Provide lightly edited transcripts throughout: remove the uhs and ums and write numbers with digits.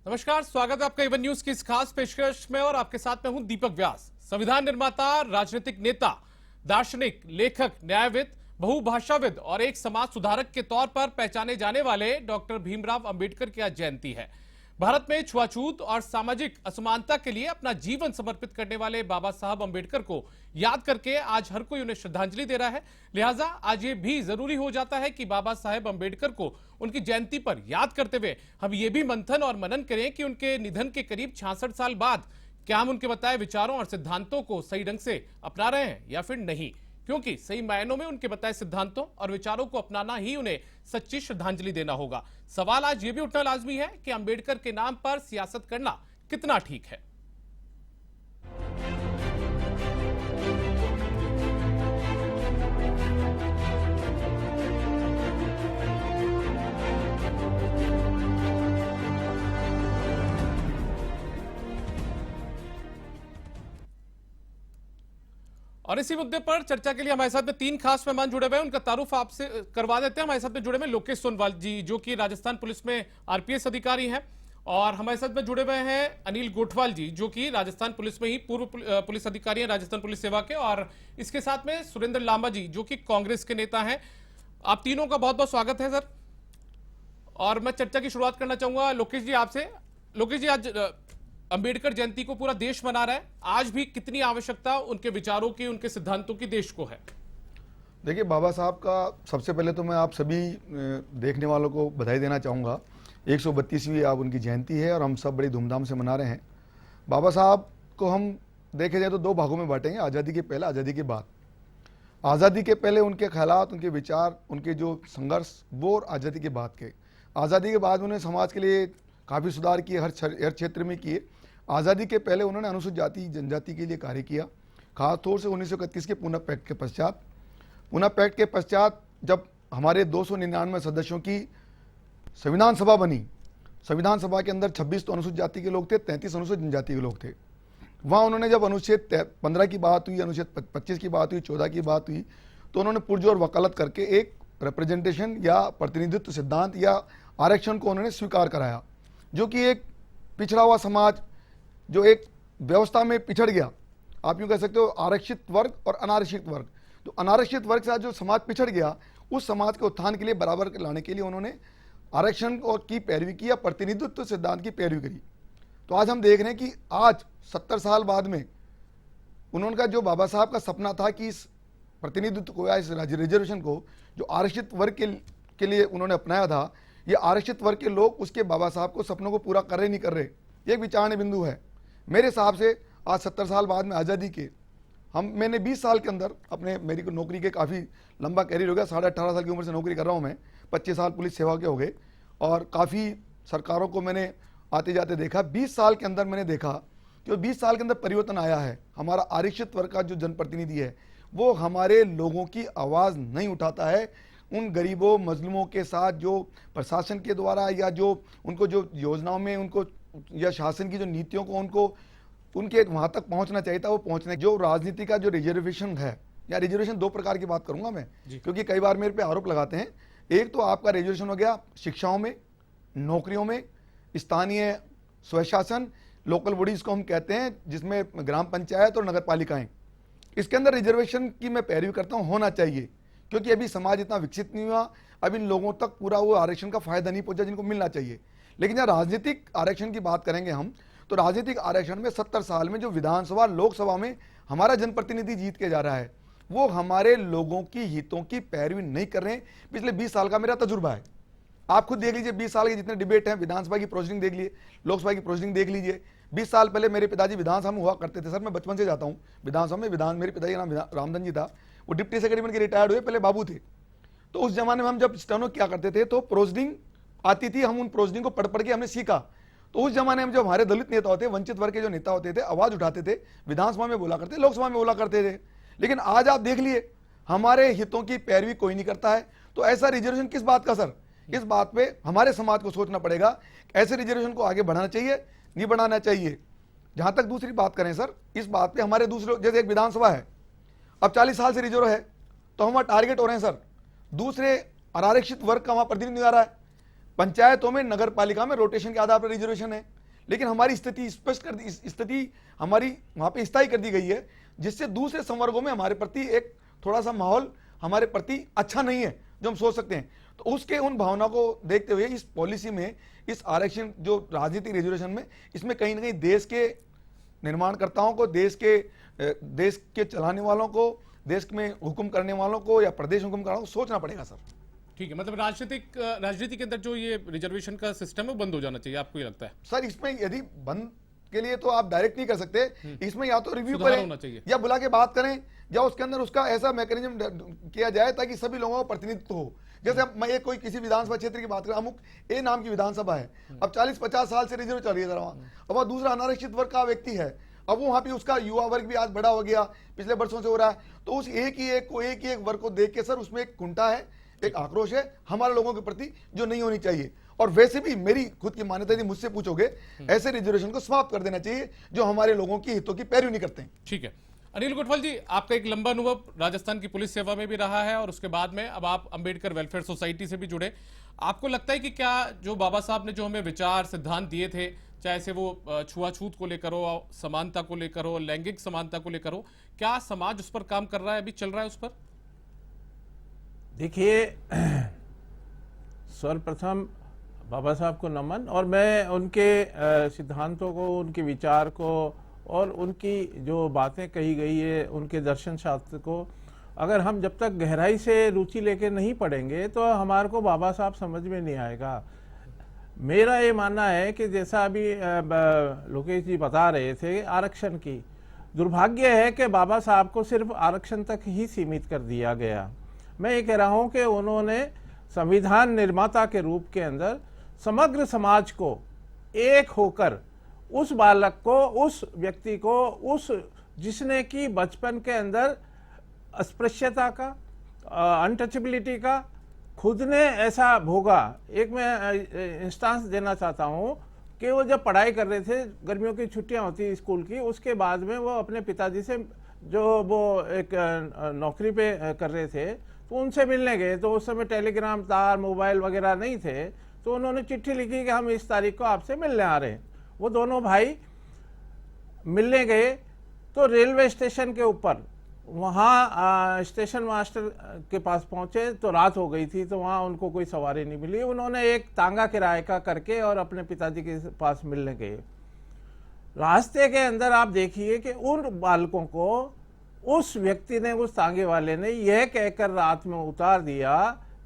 नमस्कार, स्वागत है आपका एवन न्यूज की इस खास पेशकश में और आपके साथ में हूं दीपक व्यास। संविधान निर्माता, राजनीतिक नेता, दार्शनिक, लेखक, न्यायविद, बहुभाषाविद और एक समाज सुधारक के तौर पर पहचाने जाने वाले डॉक्टर भीमराव अंबेडकर की आज जयंती है। भारत में छुआछूत और सामाजिक असमानता के लिए अपना जीवन समर्पित करने वाले बाबा साहब अंबेडकर को याद करके आज हर कोई उन्हें श्रद्धांजलि दे रहा है। लिहाजा आज ये भी जरूरी हो जाता है कि बाबा साहेब अंबेडकर को उनकी जयंती पर याद करते हुए हम ये भी मंथन और मनन करें कि उनके निधन के करीब 66 साल बाद क्या हम उनके बताए विचारों और सिद्धांतों को सही ढंग से अपना रहे हैं या फिर नहीं, क्योंकि सही मायनों में उनके बताए सिद्धांतों और विचारों को अपनाना ही उन्हें सच्ची श्रद्धांजलि देना होगा। सवाल आज यह भी उठना लाजमी है कि अंबेडकर के नाम पर सियासत करना कितना ठीक है। और इसी मुद्दे पर चर्चा के लिए हमारे साथ में तीन खास मेहमान जुड़े हुए हैं, उनका तारुफ आपसे करवा देते हैं। हमारे साथ में जुड़े हुए लोकेश सोनवाल जी, जो कि राजस्थान पुलिस में आरपीएस अधिकारी हैं, और हमारे साथ में जुड़े हुए हैं अनिल गोठवाल जी, जो कि राजस्थान पुलिस में ही पूर्व पुलिस अधिकारी हैं, राजस्थान पुलिस सेवा के, और इसके साथ में सुरेंद्र लांबा जी, जो कि कांग्रेस के नेता हैं। आप तीनों का बहुत बहुत स्वागत है सर। और मैं चर्चा की शुरुआत करना चाहूंगा लोकेश जी आपसे। लोकेश जी, आज अंबेडकर जयंती को पूरा देश मना रहा है, आज भी कितनी आवश्यकता उनके विचारों की, उनके सिद्धांतों की देश को है? देखिए, बाबा साहब का सबसे पहले तो मैं आप सभी देखने वालों को बधाई देना चाहूँगा। 132वीं आप उनकी जयंती है और हम सब बड़ी धूमधाम से मना रहे हैं। बाबा साहब को हम देखे जाए तो दो भागों में बांटेंगे, आज़ादी के पहले, आज़ादी के बाद। आज़ादी के पहले उनके ख्यालात, उनके विचार, उनके जो संघर्ष, वो, और आज़ादी के बाद के। आज़ादी के बाद उन्होंने समाज के लिए काफ़ी सुधार किए, हर क्षेत्र में किए। आज़ादी के पहले उन्होंने अनुसूचित जाति जनजाति के लिए कार्य किया, खासतौर से 1931 के पूना पैक्ट के पश्चात। पूना पैक्ट के पश्चात जब हमारे 299 सदस्यों की संविधान सभा बनी, संविधान सभा के अंदर 26 तो अनुसूचित जाति के लोग थे, 33 अनुसूचित जनजाति के लोग थे। वहाँ उन्होंने जब अनुच्छेद 15 की बात हुई, अनुच्छेद 25 की बात हुई, 14 की बात हुई, तो उन्होंने पुरजोर वकालत करके एक रिप्रेजेंटेशन या प्रतिनिधित्व सिद्धांत या आरक्षण को उन्होंने स्वीकार कराया, जो कि एक पिछड़ा हुआ समाज जो एक व्यवस्था में पिछड़ गया, आप यूँ कह सकते हो, आरक्षित वर्ग और अनारक्षित वर्ग। तो अनारक्षित वर्ग से जो समाज पिछड़ गया, उस समाज के उत्थान के लिए, बराबर लाने के लिए उन्होंने आरक्षण और की पैरवी की या प्रतिनिधित्व सिद्धांत की पैरवी करी। तो आज हम देख रहे हैं कि आज 70 साल बाद में उन्होंने जो बाबा साहब का सपना था कि इस प्रतिनिधित्व को या इस रिजर्वेशन को जो आरक्षित वर्ग के लिए उन्होंने अपनाया था, ये आरक्षित वर्ग के लोग उसके बाबा साहब को सपनों को पूरा कर रहे नहीं कर रहे, ये एक विचारणीय बिंदु है। मेरे हिसाब से आज 70 साल बाद में आज़ादी के मैंने 20 साल के अंदर मेरी को नौकरी के काफ़ी लंबा कैरियर हो गया, 18.5 साल की उम्र से नौकरी कर रहा हूँ मैं, 25 साल पुलिस सेवा के हो गए, और काफ़ी सरकारों को मैंने आते जाते देखा। 20 साल के अंदर मैंने देखा कि 20 साल के अंदर परिवर्तन आया है। हमारा आरक्षित वर्ग का जो जनप्रतिनिधि है वो हमारे लोगों की आवाज़ नहीं उठाता है, उन गरीबों मजलूमों के साथ जो प्रशासन के द्वारा या जो उनको जो योजनाओं में उनको या शासन की जो नीतियों को उनको उनके वहाँ तक पहुँचना चाहिए था, वो पहुँचने। जो राजनीति का जो रिजर्वेशन है, या रिजर्वेशन दो प्रकार की बात करूँगा मैं, क्योंकि कई बार मेरे पे आरोप लगाते हैं। एक तो आपका रिजर्वेशन हो गया शिक्षाओं में, नौकरियों में, स्थानीय स्वशासन, लोकल बॉडीज़ को हम कहते हैं, जिसमें ग्राम पंचायत और नगर पालिकाएँ, इसके अंदर रिजर्वेशन की मैं पैरवी करता हूँ, होना चाहिए, क्योंकि अभी समाज इतना विकसित नहीं हुआ, अब इन लोगों तक पूरा वो आरक्षण का फायदा नहीं पहुंचा जिनको मिलना चाहिए। लेकिन जहाँ राजनीतिक आरक्षण की बात करेंगे हम, तो राजनीतिक आरक्षण में 70 साल में जो विधानसभा लोकसभा में हमारा जनप्रतिनिधि जीत के जा रहा है, वो हमारे लोगों की हितों की पैरवी नहीं कर रहे हैं। पिछले 20 साल का मेरा तजुर्बा है, आप खुद देख लीजिए। 20 साल के जितने डिबेट हैं, विधानसभा की प्रोसीडिंग देख लीजिए, लोकसभा की प्रोसीडिंग देख लीजिए। 20 साल पहले मेरे पिताजी विधानसभा में हुआ करते थे। सर, मैं बचपन से जाता हूँ विधानसभा में। मेरे पिताजी का नाम रामधन जी था, वो डिप्टी सेक्रेटरी बन के रिटायर्ड हुए, पहले बाबू थे। तो उस जमाने में हम जब स्टेनो क्या करते थे, तो प्रोसीडिंग आती थी, हम उन प्रोसीडिंग को पढ़ के हमने सीखा। तो उस जमाने में जो हमारे दलित नेता होते, वंचित वर्ग के जो नेता होते थे, आवाज उठाते थे, विधानसभा में बोला करते, लोकसभा में बोला करते थे। लेकिन आज आप देख लिए, हमारे हितों की पैरवी कोई नहीं करता है। तो ऐसा रिजर्वेशन किस बात का सर? इस बात पे हमारे समाज को सोचना पड़ेगा, ऐसे रिजर्वेशन को आगे बढ़ाना चाहिए, नहीं बढ़ाना चाहिए। जहां तक दूसरी बात करें सर, इस बात पे हमारे दूसरे, जैसे एक विधानसभा है, अब 40 साल से रिजर्व है, तो हम टारगेट हो रहे हैं सर, दूसरे अनारक्षित वर्ग का वहां प्रतिनिधि आ रहा है। पंचायतों में, नगर पालिका में रोटेशन के आधार पर रिजर्वेशन है, लेकिन हमारी स्थिति स्पष्ट कर दी, स्थिति हमारी वहां पे स्थायी कर दी गई है, जिससे दूसरे संवर्गों में हमारे प्रति एक थोड़ा सा माहौल हमारे प्रति अच्छा नहीं है जो हम सोच सकते हैं। तो उसके उन भावना को देखते हुए इस पॉलिसी में, इस आरक्षण जो राजनीतिक रिजर्वेशन में, इसमें कहीं ना कहीं देश के निर्माणकर्ताओं को, देश के चलाने वालों को, देश में हुक्म करने वालों को या प्रदेश हुक्म करने वालों को सोचना पड़ेगा सर। ठीक है, मतलब राजनीति के अंदर जो ये रिजर्वेशन का सिस्टम है वो बंद हो जाना चाहिए, आपको ये लगता है? सर इसमें यदि बंद के लिए तो आप डायरेक्ट नहीं कर सकते, इसमें या तो रिव्यू सुधार करें होना चाहिए। या बुला के बात करें, या उसके अंदर उसका ऐसा मैकेनिज्म किया जाए ताकि सभी लोगों का प्रतिनिधित्व हो। जैसे अब मैं कोई किसी विधानसभा क्षेत्र की बात करें, अमुक ए नाम की विधानसभा है, अब 40-50 साल से रिजर्व चल रही है वहां, अब वह दूसरा अनारक्षित वर्ग का व्यक्ति है, अब वहां पे उसका युवा वर्ग भी आज बड़ा हो गया, पिछले वर्षों से हो रहा है, तो उस एक ही एक वर्ग को देख के सर उसमें एक कुंठा है, एक आक्रोश है हमारे लोगों के प्रति जो नहीं होनी चाहिए। और वैसे भी मेरी खुद की मान्यता यदि मुझसे पूछोगे, ऐसे रिजर्वेशन को समाप्त कर देना चाहिए जो हमारे लोगों की हितों की पैरवी नहीं करते हैं। ठीक है, अनिल कोटवाल जी, आपका एक लंबा अनुभव राजस्थान की पुलिस सेवा में भी रहा है और उसके बाद में अब आप अंबेडकर वेलफेयर सोसाइटी से भी जुड़े। आपको लगता है कि क्या जो बाबा साहब ने जो हमें विचार सिद्धांत दिए थे, चाहे से वो छुआछूत को लेकर हो, समानता को लेकर हो, लैंगिक समानता को लेकर हो, क्या समाज उस पर काम कर रहा है, अभी चल रहा है उस पर? देखिए, सर्वप्रथम बाबा साहब को नमन, और मैं उनके सिद्धांतों को, उनके विचार को और उनकी जो बातें कही गई है, उनके दर्शन शास्त्र को अगर हम जब तक गहराई से रुचि लेके नहीं पढ़ेंगे तो हमारे को बाबा साहब समझ में नहीं आएगा। मेरा ये मानना है कि जैसा अभी लोकेश जी बता रहे थे आरक्षण की, दुर्भाग्य है कि बाबा साहब को सिर्फ आरक्षण तक ही सीमित कर दिया गया। मैं ये कह रहा हूँ कि उन्होंने संविधान निर्माता के रूप के अंदर समग्र समाज को एक होकर उस बालक को, उस व्यक्ति को, उस जिसने कि बचपन के अंदर अस्पृश्यता का, अनटचेबिलिटी का खुद ने ऐसा भोगा। एक मैं इंस्टांस देना चाहता हूँ कि वो जब पढ़ाई कर रहे थे, गर्मियों की छुट्टियां होती स्कूल की, उसके बाद में वो अपने पिताजी से जो वो एक नौकरी पे कर रहे थे तो उनसे मिलने गए। तो उस समय टेलीग्राम तार, मोबाइल वगैरह नहीं थे, तो उन्होंने चिट्ठी लिखी कि हम इस तारीख को आपसे मिलने आ रहे हैं। वो दोनों भाई मिलने गए तो रेलवे स्टेशन के ऊपर वहाँ स्टेशन मास्टर के पास पहुँचे तो रात हो गई थी, तो वहाँ उनको कोई सवारी नहीं मिली। उन्होंने एक तांगा किराए का करके और अपने पिताजी के पास मिलने गए। रास्ते के अंदर आप देखिए कि उन बालकों को उस व्यक्ति ने, उस तांगे वाले ने यह कहकर रात में उतार दिया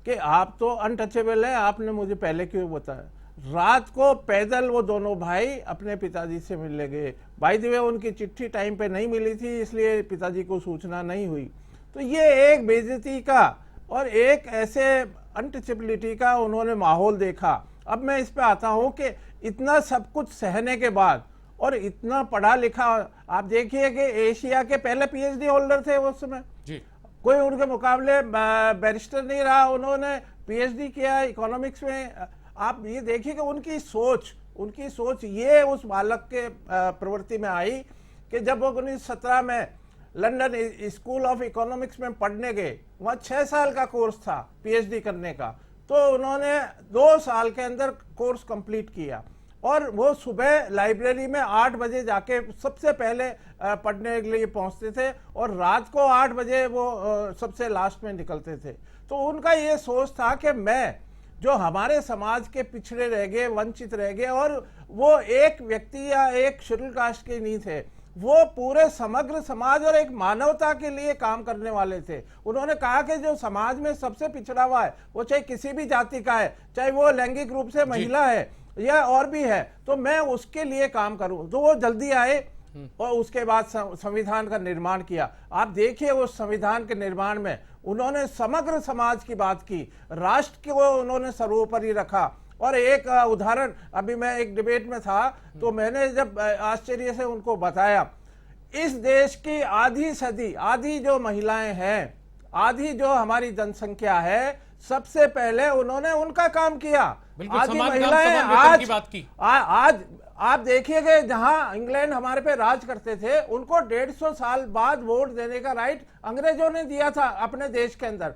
कि आप तो अनटचेबल है, आपने मुझे पहले क्यों बताया। रात को पैदल वो दोनों भाई अपने पिताजी से मिलने गए। बाय द वे उनकी चिट्ठी टाइम पे नहीं मिली थी, इसलिए पिताजी को सूचना नहीं हुई। तो ये एक बेइज्जती का और एक ऐसे अनटचेबिलिटी का उन्होंने माहौल देखा। अब मैं इस पे आता हूँ कि इतना सब कुछ सहने के बाद और इतना पढ़ा लिखा, आप देखिए कि एशिया के पहले पीएचडी होल्डर थे उस समय जी, कोई उनके मुकाबले बैरिस्टर नहीं रहा, उन्होंने पीएचडी किया इकोनॉमिक्स में। आप ये देखिए कि उनकी सोच ये उस बालक के प्रवृत्ति में आई कि जब वो 1917 में लंदन स्कूल ऑफ इकोनॉमिक्स में पढ़ने गए, वहाँ 6 साल का कोर्स था पीएचडी करने का, तो उन्होंने 2 साल के अंदर कोर्स कंप्लीट किया। और वो सुबह लाइब्रेरी में 8 बजे जाके सबसे पहले पढ़ने के लिए पहुंचते थे और रात को 8 बजे वो सबसे लास्ट में निकलते थे। तो उनका ये सोच था कि मैं जो हमारे समाज के पिछड़े रह गए, वंचित रह गए, और वो एक व्यक्ति या एक शेड्यूल कास्ट के नहीं थे, वो पूरे समग्र समाज और एक मानवता के लिए काम करने वाले थे। उन्होंने कहा कि जो समाज में सबसे पिछड़ा हुआ है, वो चाहे किसी भी जाति का है, चाहे वो लैंगिक रूप से महिला है या और भी है, तो मैं उसके लिए काम करूं। तो वो जल्दी आए और उसके बाद संविधान का निर्माण किया। आप देखिए उस संविधान के निर्माण में उन्होंने समग्र समाज की बात की, राष्ट्र को उन्होंने सर्वोपरि रखा। और एक उदाहरण, अभी मैं एक डिबेट में था तो मैंने जब आश्चर्य से उनको बताया, इस देश की आधी सदी, आधी जो महिलाएं हैं, आधी जो हमारी जनसंख्या है, सबसे पहले उन्होंने उनका काम किया। आधी महिलाएं आज आप देखिए कि जहां इंग्लैंड हमारे पे राज करते थे, उनको 150 साल बाद वोट देने का राइट अंग्रेजों ने दिया था अपने देश के अंदर।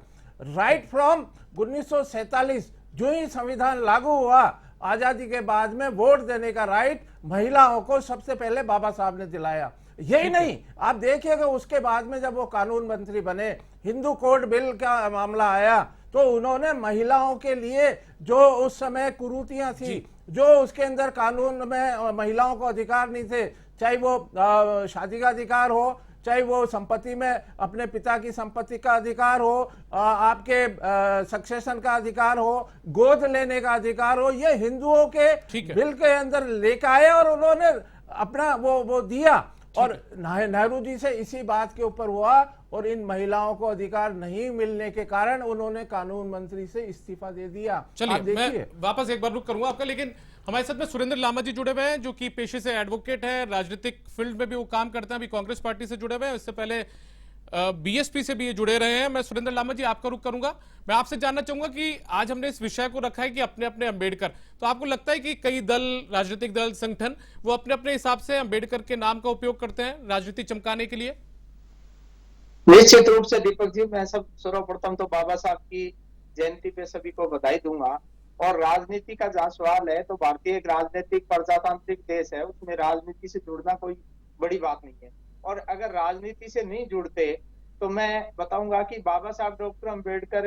राइट फ्रॉम 1947 जो ही संविधान लागू हुआ, आजादी के बाद में वोट देने का राइट महिलाओं को सबसे पहले बाबा साहब ने दिलाया। यही नहीं, आप देखिएगा उसके बाद में जब वो कानून मंत्री बने, हिंदू कोड बिल का मामला आया, तो उन्होंने महिलाओं के लिए जो उस समय कुरीतियां थी, जो उसके अंदर कानून में महिलाओं को अधिकार नहीं थे, चाहे वो शादी का अधिकार हो, चाहे वो संपत्ति में अपने पिता की संपत्ति का अधिकार हो, आपके सक्सेशन का अधिकार हो, गोद लेने का अधिकार हो, ये हिंदुओं के बिल के अंदर लेकर आए और उन्होंने अपना वो दिया। और नेहरू जी से इसी बात के ऊपर हुआ और इन महिलाओं को अधिकार नहीं मिलने के कारण उन्होंने कानून मंत्री से इस्तीफा दे दिया। चलिए मैं वापस एक बार रुक करूंगा आपका, लेकिन हमारे साथ में सुरेंद्र लामा जी जुड़े हुए हैं, जो कि पेशे से एडवोकेट है, राजनीतिक फील्ड में भी वो काम करते हैं, अभी कांग्रेस पार्टी से जुड़े हुए हैं, इससे पहले बीएसपी से भी ये जुड़े रहे हैं। मैं सुरेंद्र लामा जी आपका रुख करूंगा। मैं आपसे जानना चाहूंगा कि आज हमने इस विषय को रखा है कि अपने अपने अंबेडकर, तो आपको लगता है कि कई दल, राजनीतिक दल, संगठन वो अपने अपने हिसाब से अंबेडकर के नाम का उपयोग करते हैं राजनीति चमकाने के लिए? निश्चित रूप से दीपक जी, मैं सब सर्वप्रथम तो बाबा साहब की जयंती पे सभी को बधाई दूंगा। और राजनीति का जहाँ सवाल है, तो भारतीय एक राजनीतिक प्रजातांत्रिक देश है, उसमें राजनीति से जुड़ना कोई बड़ी बात नहीं है। और अगर राजनीति से नहीं जुड़ते तो मैं बताऊंगा कि बाबा साहब डॉक्टर अम्बेडकर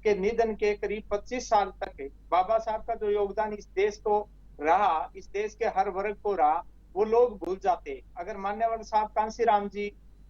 के निधन के करीब 25 साल तक बाबा साहब का जो योगदान इस देश को रहा, इस देश के हर वर्ग को रहा, वो लोग भूल जाते। अगर मान्यवर साहब कांशीराम जी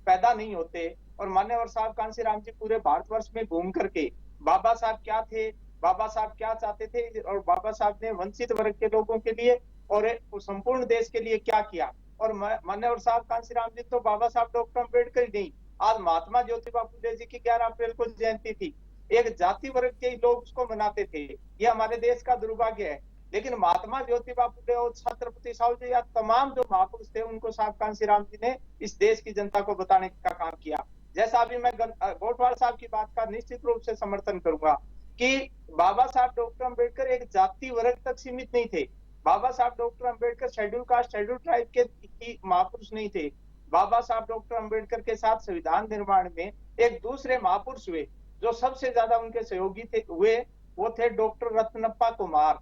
पैदा नहीं होते और मान्यवर साहब कांशीराम जी पूरे भारतवर्ष में घूम करके बाबा साहब क्या थे, बाबा साहब क्या चाहते थे और बाबा साहब ने वंचित वर्ग के लोगों के लिए और संपूर्ण देश के लिए क्या किया। और मान्यवर साहब कांशीराम जी तो बाबा साहब डॉक्टर अम्बेडकर ही नहीं, आज महात्मा ज्योतिबा फुले जी की 11 अप्रैल को जयंती थी। एक जाति वर्ग के लोग उसको मनाते थे, ये हमारे देश का दुर्भाग्य है। लेकिन महात्मा ज्योतिबा फुले और छत्रपति साहू जी या तमाम जो महापुरुष थे, उनको साहब कांशीराम जी ने इस देश की जनता को बताने का काम किया। जैसा अभी मैं गोठवाल साहब की बात का निश्चित रूप से समर्थन करूंगा कि बाबा साहब डॉक्टर अम्बेडकर एक जाति वर्ग तक सीमित नहीं थे। बाबा साहब doctor Ambedkar schedule caste, schedule tribe के महापुरुष नहीं थे। बाबा साहब डॉक्टर अम्बेडकर के साथ संविधान निर्माण में एक दूसरे महापुरुष हुए, जो सबसे ज्यादा उनके सहयोगी हुए, वो थे डॉक्टर रत्नप्पा कुमार,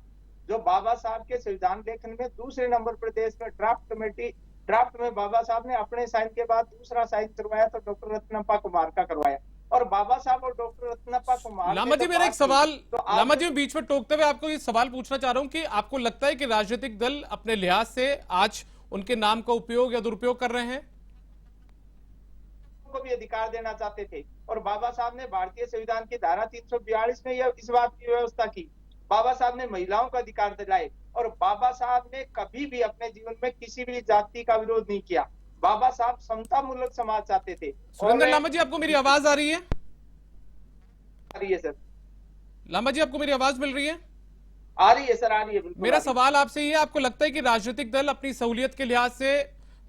जो बाबा साहब के संविधान लेखन में दूसरे नंबर पर देश में ड्राफ्ट में बाबा साहब ने अपने साइन के बाद दूसरा साइन करवाया तो डॉक्टर रत्नप्पा कुमार का करवाया। और बाबा साहब और डॉक्टर रत्नप्पा कुमार, लामा जी मेरा एक सवाल, लामा जी बीच में टोकते हुए आपको ये सवाल पूछना चाह रहा हूं कि आपको लगता है कि राजनीतिक दल अपने लिहाज से आज उनके नाम का उपयोग या दुरुपयोग कर रहे हैं? को भी अधिकार देना चाहते थे और बाबा साहब ने भारतीय संविधान की धारा 342 में यह इस बात की व्यवस्था की। बाबा साहब ने महिलाओं को अधिकार दिलाए और बाबा साहब ने कभी भी अपने जीवन में किसी भी जाति का विरोध नहीं किया। बाबा साहब समता मूलक समाज चाहते थे। सुरेंद्र लामा जी, आपको मेरी आवाज आ रही है? आ रही है सर। लामा जी, आपको मेरी आवाज मिल रही है? आ रही है सर, आ रही है। मेरा सवाल आपसे ये, आपको लगता है कि राजनीतिक दल अपनी सहूलियत के लिहाज से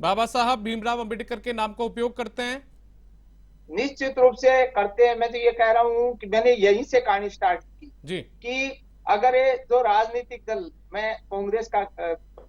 बाबा साहब भीमराव अंबेडकर के नाम का उपयोग करते हैं? निश्चित रूप से करते हैं। मैं तो ये कह रहा हूँ कि मैंने यहीं से कहानी स्टार्ट की जी, कि अगर ये जो राजनीतिक दल, मैं कांग्रेस का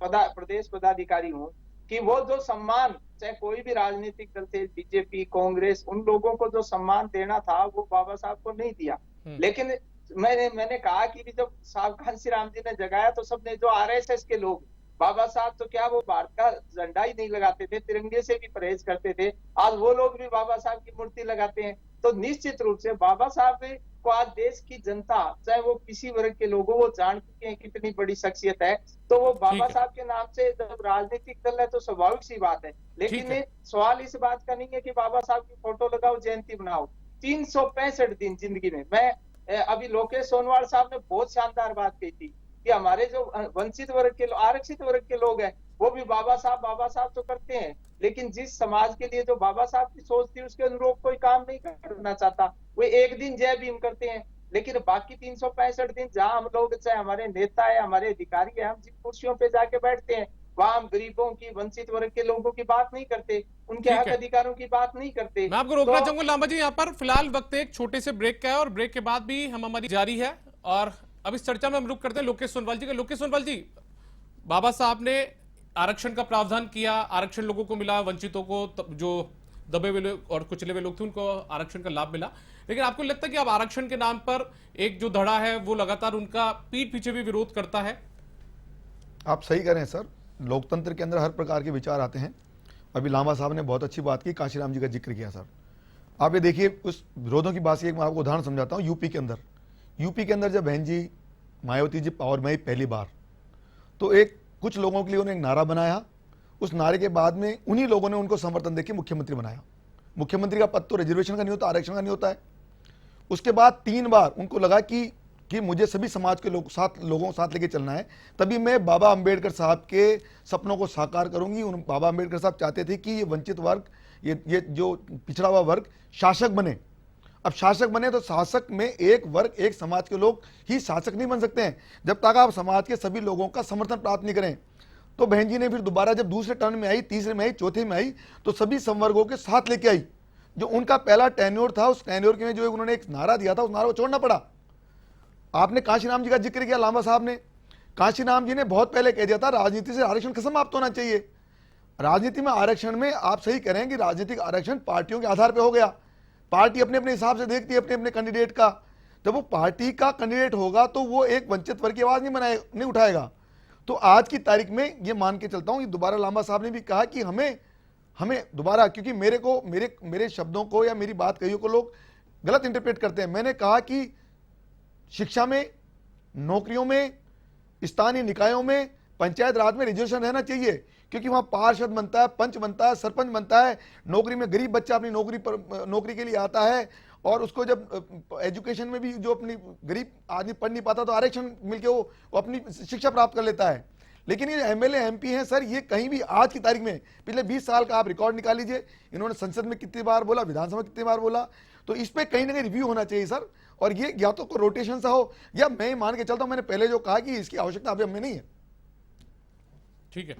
प्रदेश पदाधिकारी हूँ, कि वो जो सम्मान, चाहे कोई भी राजनीतिक दल थे, बीजेपी, कांग्रेस, उन लोगों को जो सम्मान देना था वो बाबा साहब को नहीं दिया। लेकिन मैंने कहा कि जब साहब कांशीराम जी ने जगाया तो सबने, जो आरएसएस के लोग, बाबा साहब तो क्या वो भारत का झंडा ही नहीं लगाते थे, तिरंगे से भी परहेज करते थे, आज वो लोग भी बाबा साहब की मूर्ति लगाते हैं। तो निश्चित रूप से बाबा साहब को आज देश की जनता, चाहे वो किसी वर्ग के लोगों, वो जान चुके हैं कितनी बड़ी शख्सियत है। तो वो बाबा साहब के नाम से जब राजनीतिक दल है तो स्वाभाविक सी बात है। लेकिन सवाल इस बात का नहीं है कि बाबा साहब की फोटो लगाओ, जयंती बनाओ। 365 दिन जिंदगी में, मैं अभी लोकेश सोनवाल साहब ने बहुत शानदार बात कही थी कि हमारे जो वंचित वर्ग के, आरक्षित वर्ग के लोग हैं, वो भी बाबा साहब तो करते हैं, लेकिन जिस समाज के लिए जो बाबा साहब की सोच थी उसके अनुरूप कोई काम नहीं करना चाहता। वो एक दिन जय भीम करते हैं, लेकिन बाकी 365 दिन जहाँ हम लोग, चाहे हमारे नेता है, हमारे अधिकारी है, हम जिन कुर्सियों पे जाके बैठते हैं, वहाँ हम गरीबों की, वंचित वर्ग के लोगों की बात नहीं करते, उनके हक अधिकारों की बात नहीं करते। मैं आपको रोकना चाहूंगा लामा जी, यहाँ पर फिलहाल वक्त एक छोटे से ब्रेक का है और ब्रेक के बाद भी हमारी जारी है। और अब इस चर्चा में हम रुक करते हैं लोकेश सोनवाल जी का। लोकेश सोनवाल जी, बाबा साहब ने आरक्षण का प्रावधान किया, आरक्षण लोगों को मिला, वंचितों को, जो दबे हुए और कुचले हुए लोग थे, उनको आरक्षण का लाभ मिला। लेकिन आपको लगता है कि अब आरक्षण के नाम पर एक जो धड़ा है वो लगातार उनका पीठ पीछे भी विरोध करता है? आप सही कह रहे हैं सर, लोकतंत्र के अंदर हर प्रकार के विचार आते हैं। अभी लांबा साहब ने बहुत अच्छी बात की, काशीराम जी का जिक्र किया सर। आप ये देखिए, उस विरोधों की बात से एक मैं आपको उदाहरण समझाता हूँ। यूपी के अंदर जब बहन जी मायावती जी पावर में आई पहली बार, तो एक कुछ लोगों के लिए उन्होंने एक नारा बनाया। उस नारे के बाद में उन्हीं लोगों ने उनको समर्थन देके मुख्यमंत्री बनाया। मुख्यमंत्री का पद तो रिजर्वेशन का नहीं होता, आरक्षण का नहीं होता है। उसके बाद 3 बार उनको लगा कि मुझे सभी समाज के लोगों साथ लेके चलना है, तभी मैं बाबा अंबेडकर साहब के सपनों को साकार करूंगी। बाबा अंबेडकर साहब चाहते थे कि ये वंचित वर्ग, ये जो पिछड़ा हुआ वर्ग शासक बने। अब शासक बने तो शासक में एक वर्ग, एक समाज के लोग ही शासक नहीं बन सकते हैं जब तक आप समाज के सभी लोगों का समर्थन प्राप्त नहीं करें। तो बहन जी ने फिर दोबारा जब दूसरे टर्न में आई, तीसरे में आई, चौथे में आई, तो सभी संवर्गों के साथ लेके आई। जो उनका पहला टेन्योर था, उस टेन्योर में जो उन्होंने एक नारा दिया था, उस नारा को छोड़ना पड़ा। आपने काशीराम जी का जिक्र किया, लांबा साहब ने, काशीराम जी ने बहुत पहले कह दिया था राजनीति से आरक्षण समाप्त होना चाहिए। राजनीति में आरक्षण में आप सही कह रहे हैं कि राजनीतिक आरक्षण पार्टियों के आधार पर हो गया। पार्टी अपने अपने हिसाब से देखती है अपने अपने कैंडिडेट का। जब वो पार्टी का कैंडिडेट होगा तो वो एक वंचित वर्ग की आवाज नहीं उठाएगा। तो आज की तारीख में ये मान के चलता हूं कि दोबारा लांबा साहब ने भी कहा कि हमें दोबारा, क्योंकि मेरे शब्दों को या मेरी बात कहियों को लोग गलत इंटरप्रेट करते हैं। मैंने कहा कि शिक्षा में, नौकरियों में, स्थानीय निकायों में, पंचायत राज में रिजर्वेशन रहना चाहिए, क्योंकि वहां पार्षद बनता है, पंच बनता है, सरपंच बनता है। नौकरी में गरीब बच्चा अपनी नौकरी के लिए आता है, और उसको जब एजुकेशन में भी जो अपनी गरीब आदमी पढ़ नहीं पाता तो आरक्षण मिलके वो अपनी शिक्षा प्राप्त कर लेता है। लेकिन ये एमएलए एमपी हैं सर, ये कहीं भी आज की तारीख में पिछले 20 साल का आप रिकॉर्ड निकाल लीजिए, इन्होंने संसद में कितनी बार बोला, विधानसभा में कितनी बार बोला। तो इस पे कहीं ना कहीं रिव्यू होना चाहिए सर। और ये या तो रोटेशन सा हो, या मैं मान के चलता हूं, मैंने पहले जो कहा कि इसकी आवश्यकता अभी हमें नहीं है। ठीक है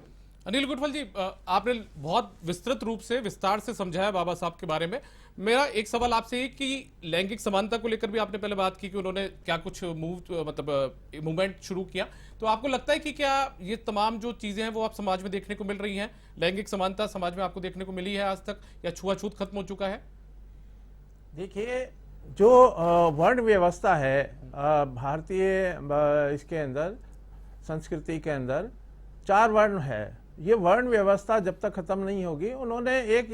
अनिल गुटफल जी, आपने बहुत विस्तृत रूप से, विस्तार से समझाया बाबा साहब के बारे में। मेरा एक सवाल आपसे है कि लैंगिक समानता को लेकर भी आपने पहले बात की कि उन्होंने क्या कुछ मूवमेंट शुरू किया, तो आपको लगता है कि क्या ये तमाम जो चीजें हैं वो आप समाज में देखने को मिल रही हैं? लैंगिक समानता समाज में आपको देखने को मिली है आज तक, या छुआछूत खत्म हो चुका है? देखिए, जो वर्ण व्यवस्था है भारतीय इसके अंदर, संस्कृति के अंदर 4 वर्ण है। ये वर्ण व्यवस्था जब तक खत्म नहीं होगी, उन्होंने एक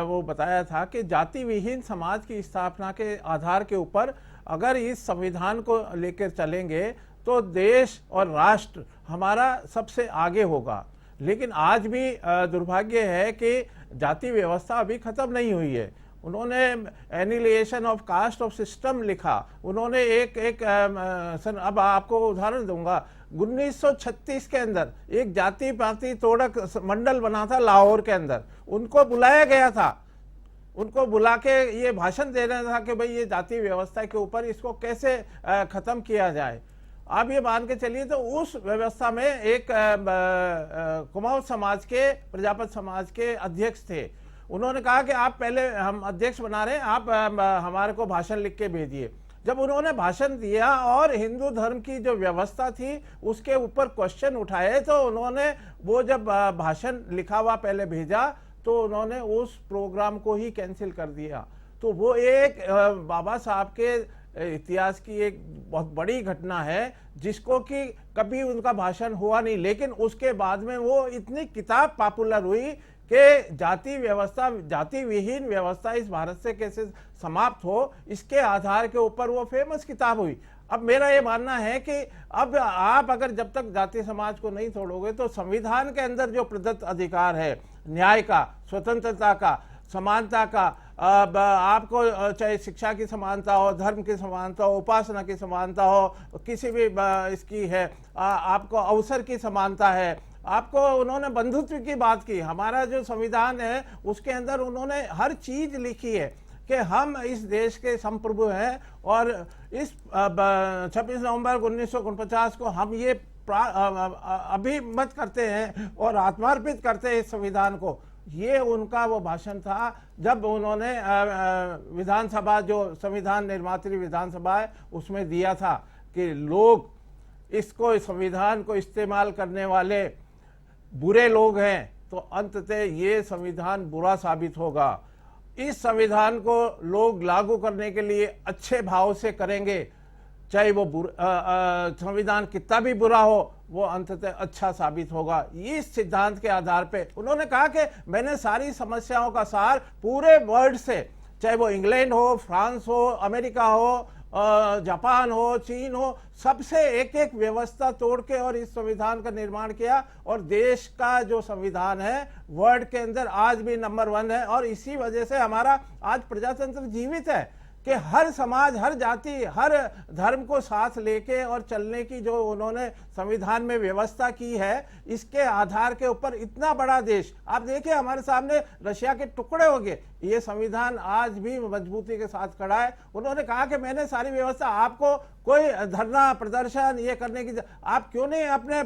वो बताया था कि जाति विहीन समाज की स्थापना के आधार के ऊपर अगर इस संविधान को लेकर चलेंगे तो देश और राष्ट्र हमारा सबसे आगे होगा। लेकिन आज भी दुर्भाग्य है कि जाति व्यवस्था अभी खत्म नहीं हुई है। उन्होंने एनिलिएशन ऑफ कास्ट ऑफ सिस्टम लिखा। उन्होंने अब आपको उदाहरण दूंगा, 1936 के अंदर एक जाति पाति तोड़क मंडल बना था लाहौर के अंदर, उनको बुलाया गया था। उनको बुला के ये भाषण देना था कि भाई ये जाति व्यवस्था के ऊपर इसको कैसे खत्म किया जाए। आप ये मान के चलिए, तो उस व्यवस्था में एक कुमाऊं समाज के, प्रजापत समाज के अध्यक्ष थे। उन्होंने कहा कि आप पहले, हम अध्यक्ष बना रहे हैं, आप हमारे को भाषण लिख के भेजिए। जब उन्होंने भाषण दिया और हिंदू धर्म की जो व्यवस्था थी उसके ऊपर क्वेश्चन उठाए, तो उन्होंने वो जब भाषण लिखा हुआ पहले भेजा तो उन्होंने उस प्रोग्राम को ही कैंसिल कर दिया। तो वो एक बाबा साहब के इतिहास की एक बहुत बड़ी घटना है, जिसको कि कभी उनका भाषण हुआ नहीं, लेकिन उसके बाद में वो इतनी किताब पॉपुलर हुई कि जाति व्यवस्था, जाति विहीन व्यवस्था इस भारत से कैसे समाप्त हो, इसके आधार के ऊपर वो फेमस किताब हुई। अब मेरा ये मानना है कि अब आप अगर जब तक जाति समाज को नहीं तोड़ोगे तो संविधान के अंदर जो प्रदत्त अधिकार है, न्याय का, स्वतंत्रता का, समानता का, आपको चाहे शिक्षा की समानता हो, धर्म की समानता हो, उपासना की समानता हो, किसी भी इसकी है, आपको अवसर की समानता है, आपको उन्होंने बंधुत्व की बात की। हमारा जो संविधान है उसके अंदर उन्होंने हर चीज लिखी है कि हम इस देश के संप्रभु हैं, और इस 26 नवंबर 1949 को हम ये अभिमत करते हैं और आत्मार्पित करते हैं इस संविधान को। ये उनका वो भाषण था जब उन्होंने विधानसभा, जो संविधान निर्मात्री विधानसभा है, उसमें दिया था कि लोग इसको, संविधान को इस्तेमाल करने वाले बुरे लोग हैं, तो अंततः ये संविधान बुरा साबित होगा। इस संविधान को लोग लागू करने के लिए अच्छे भाव से करेंगे, चाहे वो संविधान कितना भी बुरा हो, वो अंततः अच्छा साबित होगा। इस सिद्धांत के आधार पे उन्होंने कहा कि मैंने सारी समस्याओं का सार पूरे वर्ल्ड से, चाहे वो इंग्लैंड हो, फ्रांस हो, अमेरिका हो, जापान हो, चीन हो, सबसे एक एक व्यवस्था तोड़ के और इस संविधान का निर्माण किया। और देश का जो संविधान है वर्ल्ड के अंदर आज भी नंबर 1 है। और इसी वजह से हमारा आज प्रजातंत्र जीवित है कि हर समाज, हर जाति, हर धर्म को साथ लेके और चलने की जो उन्होंने संविधान में व्यवस्था की है, इसके आधार के ऊपर इतना बड़ा देश, आप देखिए हमारे सामने रशिया के टुकड़े हो गए, ये संविधान आज भी मजबूती के साथ खड़ा है। उन्होंने कहा कि मैंने सारी व्यवस्था, आपको कोई धरना प्रदर्शन ये करने की, आप क्यों नहीं अपने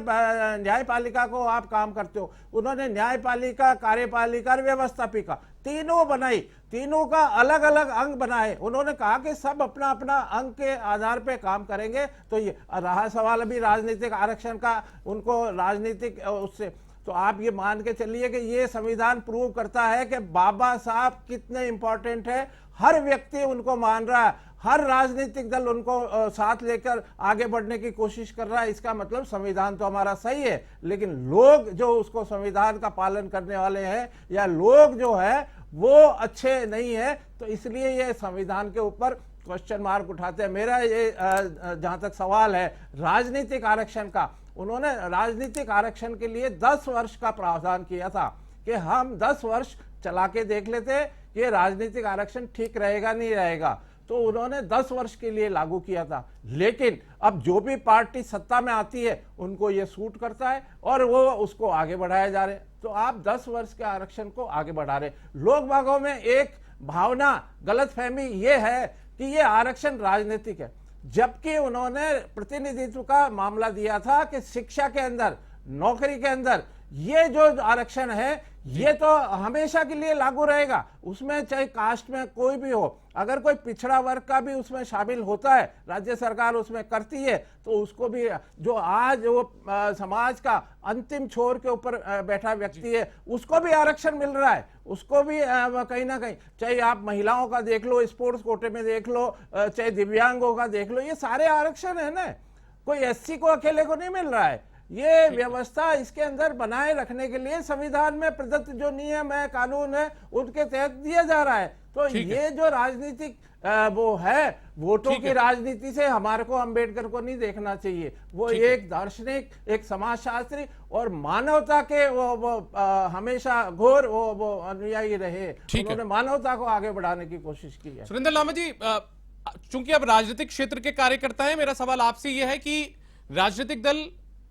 न्यायपालिका को आप काम करते हो। उन्होंने न्यायपालिका, कार्यपालिका और व्यवस्थापिका तीनों बनाई, तीनों का अलग अलग अंग बनाए। उन्होंने कहा कि सब अपना अपना अंग के आधार पे काम करेंगे। तो ये रहा सवाल अभी राजनीतिक आरक्षण का, उनको राजनीतिक उससे, तो आप ये मान के चलिए कि ये संविधान प्रूव करता है कि बाबा साहब कितने इंपॉर्टेंट है। हर व्यक्ति उनको मान रहा है, हर राजनीतिक दल उनको साथ लेकर आगे बढ़ने की कोशिश कर रहा है। इसका मतलब संविधान तो हमारा सही है, लेकिन लोग जो उसको संविधान का पालन करने वाले हैं या लोग जो है वो अच्छे नहीं है, तो इसलिए ये संविधान के ऊपर क्वेश्चन मार्क उठाते हैं। मेरा ये जहां तक सवाल है राजनीतिक आरक्षण का, उन्होंने राजनीतिक आरक्षण के लिए 10 वर्ष का प्रावधान किया था कि हम 10 वर्ष चला के देख लेते कि राजनीतिक आरक्षण ठीक रहेगा नहीं रहेगा, तो उन्होंने 10 वर्ष के लिए लागू किया था। लेकिन अब जो भी पार्टी सत्ता में आती है उनको ये सूट करता है और वो उसको आगे बढ़ाया जा रहे हैं। तो आप 10 वर्ष के आरक्षण को आगे बढ़ा रहे। लोग बागों में एक भावना, गलतफहमी ये है कि ये आरक्षण राजनीतिक है, जबकि उन्होंने प्रतिनिधित्व का मामला दिया था कि शिक्षा के अंदर, नौकरी के अंदर ये जो आरक्षण है ये तो हमेशा के लिए लागू रहेगा। उसमें चाहे कास्ट में कोई भी हो, अगर कोई पिछड़ा वर्ग का भी उसमें शामिल होता है, राज्य सरकार उसमें करती है, तो उसको भी, जो आज वो समाज का अंतिम छोर के ऊपर बैठा व्यक्ति है, उसको भी आरक्षण मिल रहा है। उसको भी कहीं ना कहीं, चाहे आप महिलाओं का देख लो, स्पोर्ट्स कोटे में देख लो, चाहे दिव्यांगों का देख लो, ये सारे आरक्षण है ना। कोई एससी को अकेले को नहीं मिल रहा है। ये व्यवस्था इसके अंदर बनाए रखने के लिए संविधान में प्रदत्त जो नियम है, कानून है, उनके तहत दिया जा रहा है। तो ये जो राजनीतिक वो है, वोटों की राजनीति से हमारे को अंबेडकर को नहीं देखना चाहिए। वो एक दार्शनिक, एक समाजशास्त्री और मानवता के वो हमेशा घोर वो अनुयायी रहे। उन्होंने मानवता को आगे बढ़ाने की कोशिश की है। सुरेंद्र लामा जी, चूंकि अब राजनीतिक क्षेत्र के कार्यकर्ता है, मेरा सवाल आपसे यह है कि राजनीतिक दल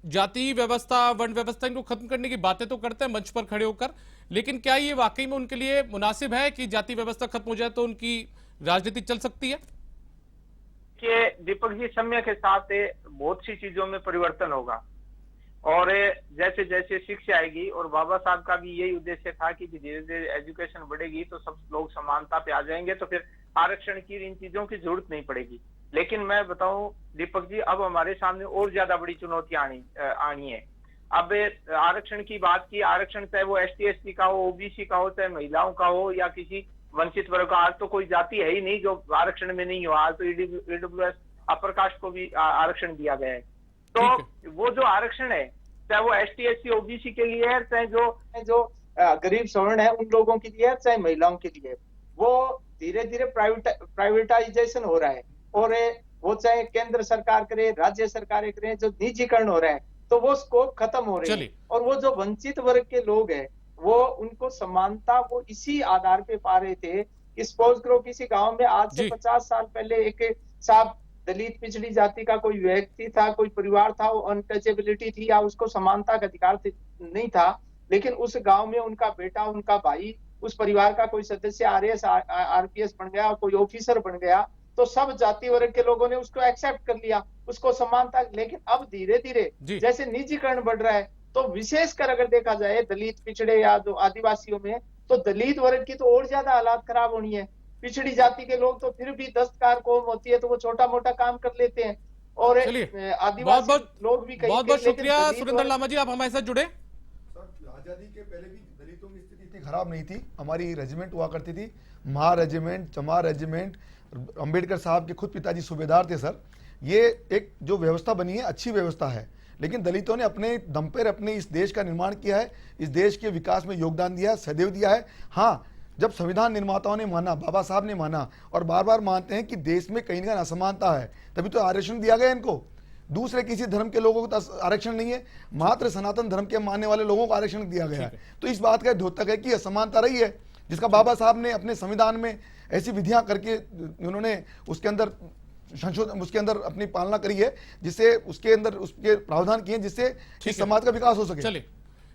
जाति व्यवस्था, वर्ण व्यवस्था इनको खत्म करने की बातें तो करते हैं मंच पर खड़े होकर, लेकिन क्या ये वाकई में उनके लिए मुनासिब है कि जाति व्यवस्था खत्म हो जाए तो उनकी राजनीति चल सकती है? कि दीपक जी, समय के साथ बहुत सी चीजों में परिवर्तन होगा और जैसे जैसे शिक्षा आएगी, और बाबा साहब का भी यही उद्देश्य था कि धीरे धीरे एजुकेशन बढ़ेगी तो सब लोग समानता पे आ जाएंगे, तो फिर आरक्षण की इन चीजों की जरूरत नहीं पड़ेगी। लेकिन मैं बताऊं दीपक जी, अब हमारे सामने और ज्यादा बड़ी चुनौतियां आनी है। अब आरक्षण की बात की, आरक्षण चाहे वो ST SC का हो, OBC का हो, चाहे महिलाओं का हो या किसी वंचित वर्ग का, आज तो कोई जाति है ही नहीं जो आरक्षण में नहीं हो। आज तो EWS अपर कास्ट को भी आरक्षण दिया गया है। तो वो जो आरक्षण है, चाहे वो ST SC OBC के लिए है, चाहे जो गरीब सवर्ण है उन लोगों के लिए है, चाहे महिलाओं के लिए, वो धीरे धीरे प्राइवेटाइजेशन हो रहा है। और वो चाहे केंद्र सरकार करे, राज्य सरकारें करें, जो निजीकरण हो रहा है, तो वो स्कोप खत्म हो रही है। और वो जो वंचित वर्ग के लोग हैं, वो उनको समानता वो इसी आधार पे पा रहे थे। सपोज करो किसी गांव में आज से 50 साल पहले एक साहब दलित पिछड़ी जाति का कोई व्यक्ति था, कोई परिवार था, वो अनटचेबिलिटी थी या उसको समानता का अधिकार नहीं था, लेकिन उस गांव में उनका बेटा, उनका भाई, उस परिवार का कोई सदस्य RAS RPS बन गया, कोई ऑफिसर बन गया, तो सब जाति वर्ग के लोगों ने उसको एक्सेप्ट कर लिया, उसको समानता। लेकिन अब धीरे धीरे जैसे निजीकरण बढ़ रहा है, तो विशेषकर अगर देखा जाए दलित पिछड़े या जो आदिवासियों में, तो दलित वर्ग की तो और ज्यादा हालात खराब होनी है। पिछड़ी जाति के लोग तो फिर भी दस्तकार कौम होती है तो वो छोटा मोटा काम कर लेते हैं, और आदिवासी लोग भी बहुत बहुत शुक्रिया सुरेंद्र लामा जी, आप हमारे साथ जुड़े। आजादी के पहले भी दलितों की स्थिति इतनी खराब नहीं थी। हमारी रेजिमेंट हुआ करती थी, महा रेजिमेंट, चमार रेजिमेंट, अम्बेडकर साहब के खुद पिताजी सूबेदार थे सर। ये एक जो व्यवस्था बनी है अच्छी व्यवस्था है, लेकिन दलितों ने अपने दम पर अपने इस देश का निर्माण किया है, इस देश के विकास में योगदान दिया है, सदैव दिया है। हाँ, जब संविधान निर्माताओं ने माना, बाबा साहब ने माना और बार बार मानते हैं कि देश में कहीं ना कहीं असमानता है, तभी तो आरक्षण दिया गया इनको। दूसरे किसी धर्म के लोगों को तो आरक्षण नहीं है, मात्र सनातन धर्म के मानने वाले लोगों को आरक्षण दिया गया है। तो इस बात का द्योतक है कि असमानता रही है, जिसका बाबा साहब ने अपने संविधान में ऐसी विधियां करके उन्होंने उसके अंदर संशोधन, उसके अंदर अपनी पालना करी है, जिससे उसके अंदर उसके प्रावधान किए जिससे इस समाज का विकास हो सके। चलिए,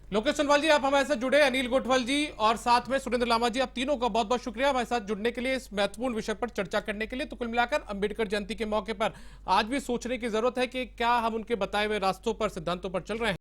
लोकेश चंदवाल जी आप हमारे साथ जुड़े, अनिल गोठवाल जी और साथ में सुरेंद्र लामा जी, आप तीनों का बहुत बहुत शुक्रिया हमारे साथ जुड़ने के लिए, इस महत्वपूर्ण विषय पर चर्चा करने के लिए। तो कुल मिलाकर अंबेडकर जयंती के मौके पर आज भी सोचने की जरूरत है कि क्या हम उनके बताए हुए रास्तों पर, सिद्धांतों पर चल रहे हैं।